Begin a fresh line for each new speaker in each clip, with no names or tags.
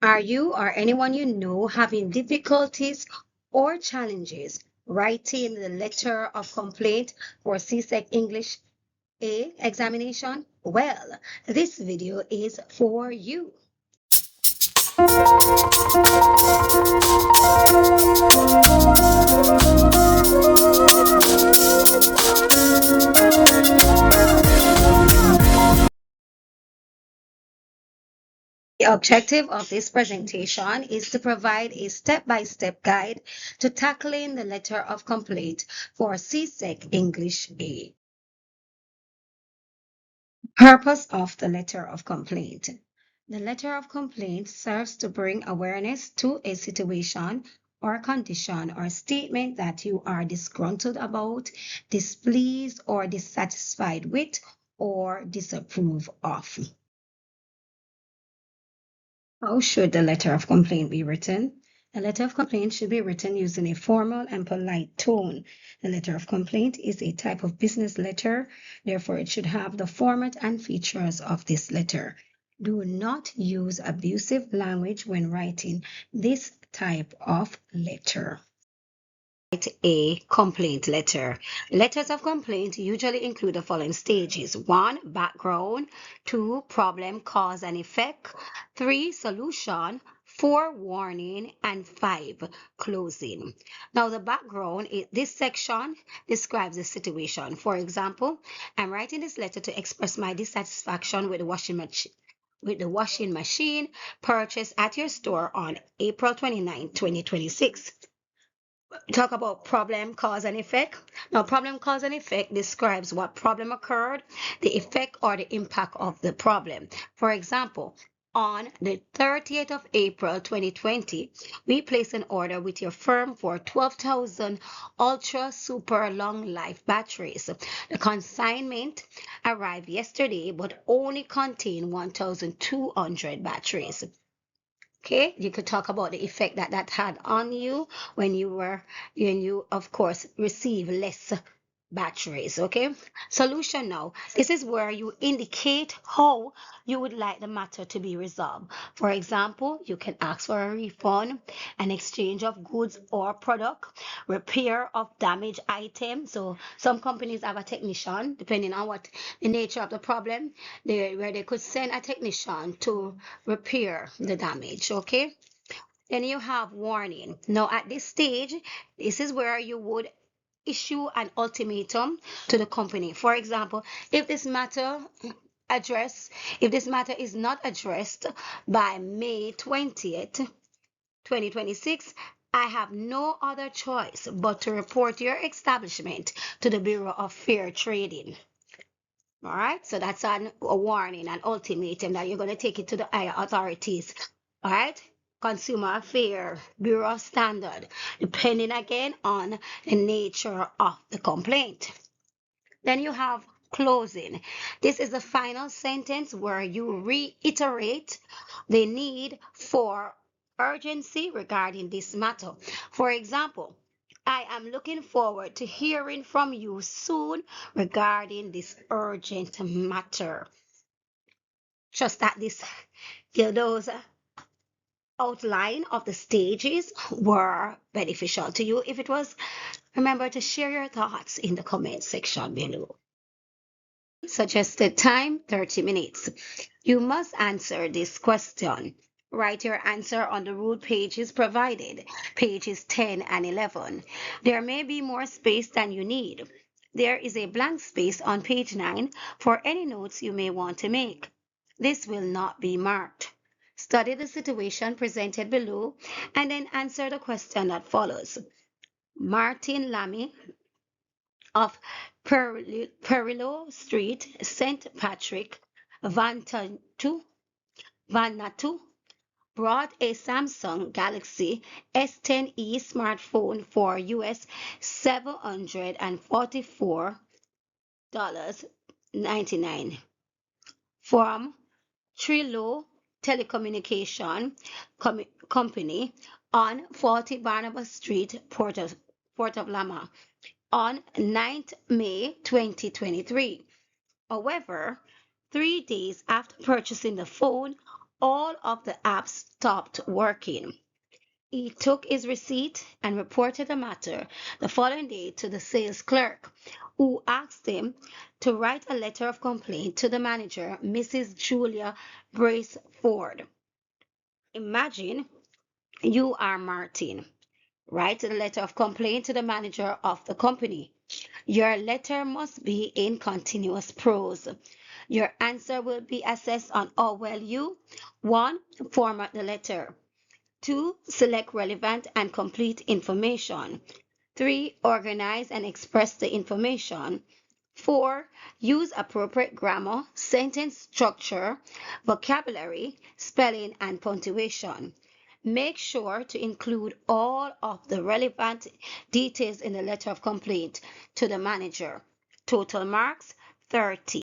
Are you or anyone you know having difficulties or challenges writing the letter of complaint for CSEC English A examination? Well, this video is for you. The objective of this presentation is to provide a step-by-step guide to tackling the letter of complaint for CSEC English A. Purpose of the letter of complaint. The letter of complaint serves to bring awareness to a situation or condition or statement that you are disgruntled about, displeased or dissatisfied with, or disapprove of. How should the letter of complaint be written? A letter of complaint should be written using a formal and polite tone. The letter of complaint is a type of business letter, therefore it should have the format and features of this letter. Do not use abusive language when writing this type of letter. Write a complaint letter. Letters of complaint usually include the following stages. 1. Background. 2. Problem, cause, and effect. 3. Solution. 4. Warning. And 5. Closing. Now the background, this section describes the situation. For example, I'm writing this letter to express my dissatisfaction with the washing machine purchased at your store on April 29, 2026. Talk about problem, cause, and effect. Now, problem, cause, and effect describes what problem occurred, the effect or the impact of the problem. For example, on the 30th of April 2020, we placed an order with your firm for 12,000 ultra super long life batteries. The consignment arrived yesterday but only contained 1,200 batteries. Okay, you could talk about the effect that had on you when you of course receive less batteries. Okay, solution now. This is where you indicate how you would like the matter to be resolved. For example, you can ask for a refund, an exchange of goods or product, repair of damaged items. So some companies have a technician, depending on what the nature of the problem, where they could send a technician to repair the damage. Okay, then you have warning. Now at this stage, this is where you would issue an ultimatum to the company. For example, if this matter is not addressed by May 20th, 2026, I have no other choice but to report your establishment to the Bureau of Fair Trading. All right, so that's a warning, an ultimatum that you're going to take it to the higher authorities. All right, Consumer Affairs, Bureau of Standard, depending again on the nature of the complaint. Then you have closing. This is the final sentence where you reiterate the need for urgency regarding this matter. For example, I am looking forward to hearing from you soon regarding this urgent matter. Just that those outline of the stages were beneficial to you. If it was, remember to share your thoughts in the comment section below. Suggested time 30 minutes. You must answer this question. Write your answer on the ruled pages provided, pages 10 and 11. There may be more space than you need. There is a blank space on page 9 for any notes you may want to make. This will not be marked. Study the situation presented below and then answer the question that follows. Martin Lamy of Perillo Street, St. Patrick, Vanuatu, brought a Samsung Galaxy S10e smartphone for US $744.99 from Trillo Telecommunication Company on 40 Barnabas Street, Port of Lama, on 9th May 2023. However, 3 days after purchasing the phone, all of the apps stopped working. He took his receipt and reported the matter the following day to the sales clerk, who asked him to write a letter of complaint to the manager, Mrs. Julia Brace Ford. Imagine you are Martin. Write a letter of complaint to the manager of the company. Your letter must be in continuous prose. Your answer will be assessed on how well you 1. Format the letter. 2. Select relevant and complete information. 3. Organize and express the information. 4. Use appropriate grammar, sentence structure, vocabulary, spelling, and punctuation. Make sure to include all of the relevant details in the letter of complaint to the manager. Total marks 30.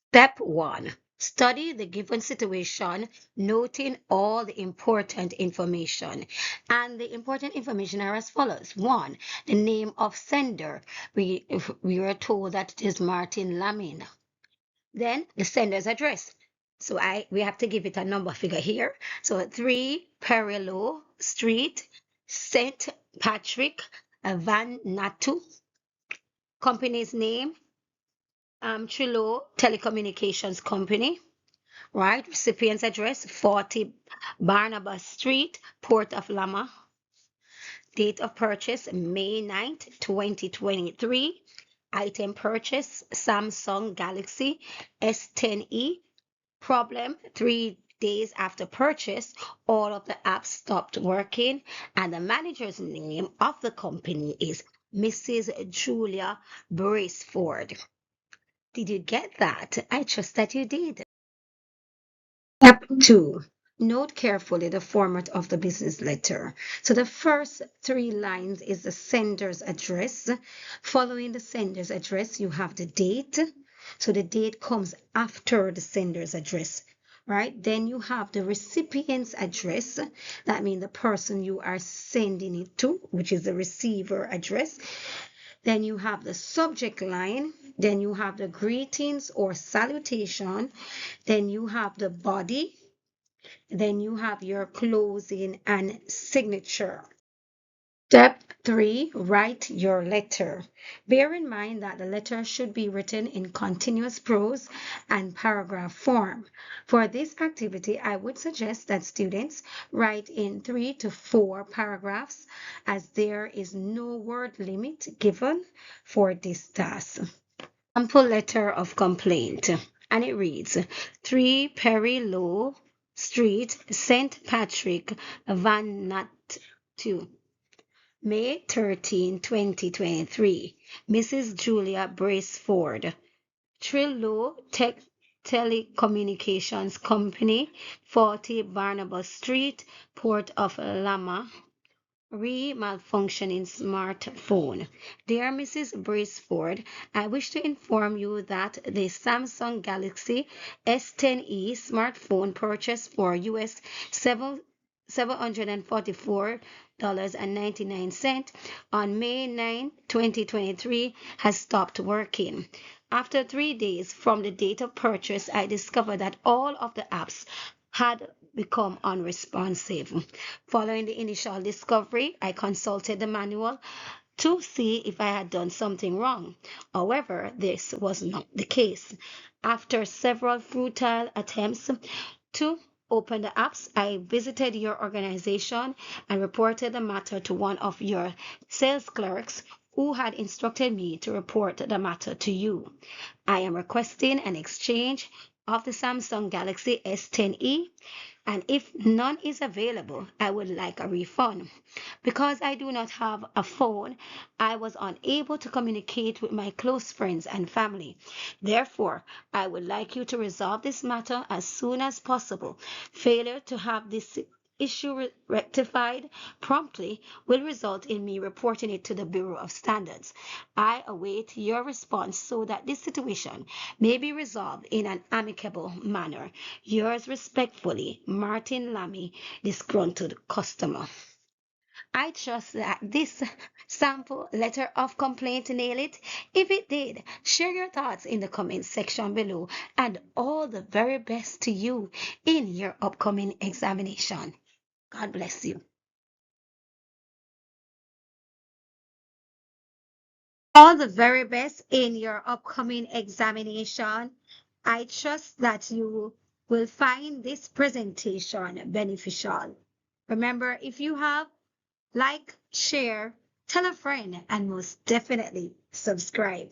Step 1. Study the given situation, noting all the important information. And the important information are as follows. 1. The name of sender. We were told that it is Martin Lamin. Then the sender's address. So we have to give it a number figure here. So 3 Perillo Street, St. Patrick, Vanuatu. Company's name, Trilo Telecommunications Company. Right? Recipient's address, 40 Barnabas Street, Port of Lama. Date of purchase, May 9th, 2023. Item purchase, Samsung Galaxy S10e. Problem, 3 days after purchase, all of the apps stopped working, and the manager's name of the company is Mrs. Julia Braceford. Did you get that? I trust that you did. Step 2. Note carefully the format of the business letter. So the first 3 lines is the sender's address. Following the sender's address, you have the date. So the date comes after the sender's address, right? Then you have the recipient's address. That means the person you are sending it to, which is the receiver address. Then you have the subject line. Then you have the greetings or salutation. Then you have the body. Then you have your closing and signature. Step 3, write your letter. Bear in mind that the letter should be written in continuous prose and paragraph form. For this activity, I would suggest that students write in 3 to 4 paragraphs, as there is no word limit given for this task. Sample letter of complaint, and it reads 3 Perry Low Street, St. Patrick, Vanuatu. May 13, 2023. Mrs. Julia Braceford, Trillo Telecommunications Company, 40 Barnabas Street, Port of Lama. Malfunctioning smartphone. Dear Mrs. Braceford, I wish to inform you that the Samsung Galaxy S10e smartphone purchased for US $744.99 on May 9, 2023 has stopped working. After 3 days from the date of purchase, I discovered that all of the apps had become unresponsive. Following the initial discovery, I consulted the manual to see if I had done something wrong. However, this was not the case. After several futile attempts to open the apps, I visited your organization and reported the matter to one of your sales clerks, who had instructed me to report the matter to you. I am requesting an exchange of the Samsung Galaxy S10e, and if none is available, I would like a refund. Because I do not have a phone, I was unable to communicate with my close friends and family. Therefore, I would like you to resolve this matter as soon as possible. Failure to have this issue rectified promptly will result in me reporting it to the Bureau of Standards. I await your response so that this situation may be resolved in an amicable manner. Yours respectfully, Martin Lamy, disgruntled customer. I trust that this sample letter of complaint nail it. If it did, share your thoughts in the comment section below, and all the very best to you in your upcoming examination. God bless you. All the very best in your upcoming examination. I trust that you will find this presentation beneficial. Remember, if you have, like, share, tell a friend, and most definitely subscribe.